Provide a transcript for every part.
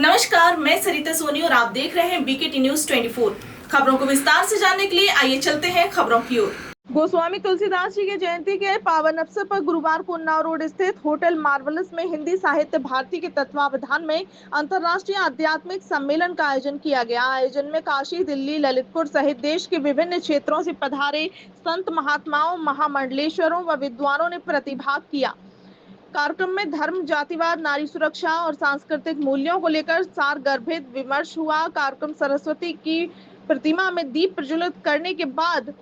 नमस्कार, मैं सरिता सोनी और आप देख रहे हैं बीकेटी न्यूज 24। खबरों को विस्तार से जानने के लिए आइए चलते हैं खबरों की ओर। गोस्वामी तुलसीदास जी के जयंती के पावन अवसर पर गुरुवार को उन्नाव रोड स्थित होटल मार्वलस में हिंदी साहित्य भारती के तत्वावधान में अंतर्राष्ट्रीय आध्यात्मिक सम्मेलन का आयोजन किया गया। आयोजन में काशी, दिल्ली, ललितपुर सहित देश के विभिन्न क्षेत्रों से पधारे संत महात्माओं, महामंडलेश्वरों व विद्वानों ने प्रतिभाग किया। कार्यक्रम में धर्म, जातिवाद, नारी सुरक्षा और सांस्कृतिक मूल्यों को लेकर सारगर्भित विमर्श हुआ। कार्यक्रम सरस्वती की प्रतिमा में दीप प्रज्वलित करने के बाद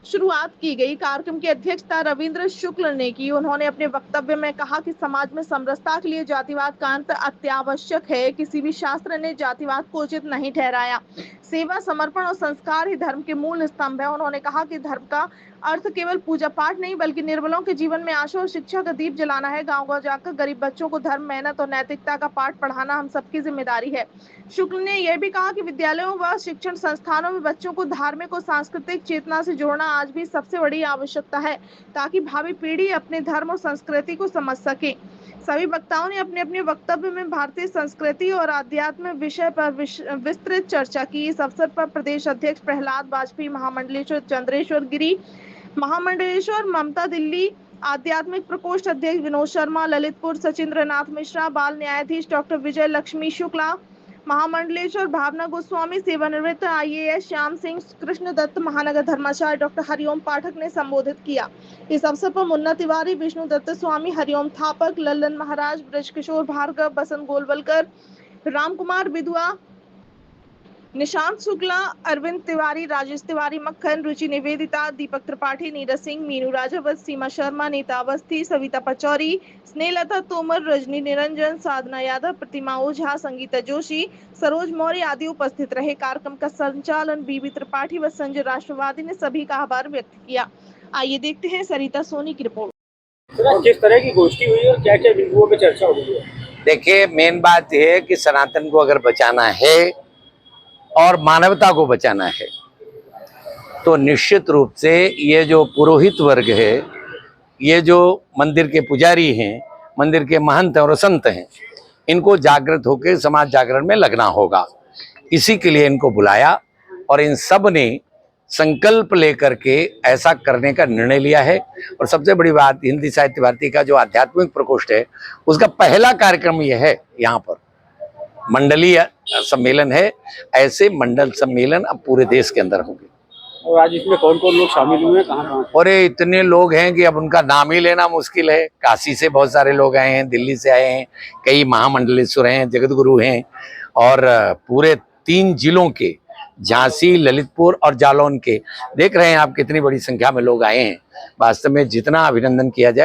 शुरुआत की गई। कार्यक्रम की अध्यक्षता रविंद्र शुक्ल ने की। उन्होंने अपने वक्तव्य में कहा कि समाज में समरसता के लिए जातिवाद का अंत अत्यावश्यक है। किसी भी शास्त्र ने जातिवाद को उचित नहीं ठहराया। सेवा, समर्पण और संस्कार ही धर्म के मूल स्तंभ है। उन्होंने कहा कि धर्म का अर्थ केवल पूजा पाठ नहीं बल्कि निर्बलों के जीवन में आशा और शिक्षा का दीप जलाना है। गांव-गांव जाकर गरीब बच्चों को धर्म, मेहनत और नैतिकता का पाठ पढ़ाना हम सबकी जिम्मेदारी है। शुक्ल ने यह भी कहा कि विद्यालयों व शिक्षण संस्थानों में बच्चों को धार्मिक और सांस्कृतिक चेतना से जोड़ना आज भी सबसे बड़ी आवश्यकता है, ताकि भावी पीढ़ी अपने धर्म और संस्कृति को समझ सके। सभी वक्ताओं ने अपने अपने वक्तव्य में भारतीय संस्कृति और आध्यात्म विषय पर विस्तृत चर्चा की। इस अवसर पर प्रदेश अध्यक्ष प्रहलाद वाजपेयी, महामंडलेश्वर चंद्रेश्वर गिरी, महामंडलेश्वर ममता दिल्ली, आध्यात्मिक प्रकोष्ठ अध्यक्ष विनोद शर्मा, ललितपुर सचिंद्र नाथ मिश्रा, बाल न्यायाधीश डॉक्टर विजय लक्ष्मी शुक्ला, महामंडलेश्वर भावना गोस्वामी, सेवानिवृत्त IAS श्याम सिंह, कृष्ण दत्त, महानगर धर्माचार्य डॉक्टर हरिओम पाठक ने संबोधित किया। इस अवसर पर मुन्ना तिवारी, विष्णु दत्त स्वामी, हरिओम थापक, लल्लन महाराज, ब्रजकिशोर भार्गव, बसंत गोलवलकर, रामकुमार बिदुआ, निशांत शुक्ला, अरविंद तिवारी, राजेश तिवारी, मक्खन, रुचि निवेदिता, दीपक त्रिपाठी, नीरज सिंह, मीनू राजावत, सीमा शर्मा, नीता अवस्थी, सविता पचौरी, स्नेहलता तोमर, रजनी निरंजन, साधना यादव, प्रतिमा ओझा, संगीता जोशी, सरोज मौर्य आदि उपस्थित रहे। कार्यक्रम का संचालन बीबी त्रिपाठी व संजय राष्ट्रवादी ने सभी का आभार व्यक्त किया। आइए देखते हैं सरिता सोनी की रिपोर्ट। किस तरह की गोष्ठी हुई और क्या क्या बिंदुओं पे चर्चा हुई है? देखिए, मेन बात यह है कि सनातन को अगर बचाना है और मानवता को बचाना है तो निश्चित रूप से ये जो पुरोहित वर्ग है, ये जो मंदिर के पुजारी हैं, मंदिर के महंत और संत हैं, इनको जागृत होकर समाज जागरण में लगना होगा। इसी के लिए इनको बुलाया और इन सब ने संकल्प लेकर के ऐसा करने का निर्णय लिया है। और सबसे बड़ी बात, हिंदी साहित्य भारती का जो आध्यात्मिक प्रकोष्ठ है, उसका पहला कार्यक्रम यह है। यहाँ पर मंडलीय सम्मेलन है। ऐसे मंडल सम्मेलन अब पूरे देश के अंदर होंगे। और आज इसमें कौन कौन लोग शामिल हुए हैं, कहाँ? और इतने लोग हैं कि अब उनका नाम ही लेना मुश्किल है। काशी से बहुत सारे लोग आए हैं, दिल्ली से आए हैं, कई महामंडलेश्वर हैं, जगत गुरु हैं, और पूरे 3 जिलों के, झांसी, ललितपुर और जालौन के, देख रहे हैं आप कितनी बड़ी संख्या में लोग आए हैं। वास्तव में जितना अभिनंदन किया जाए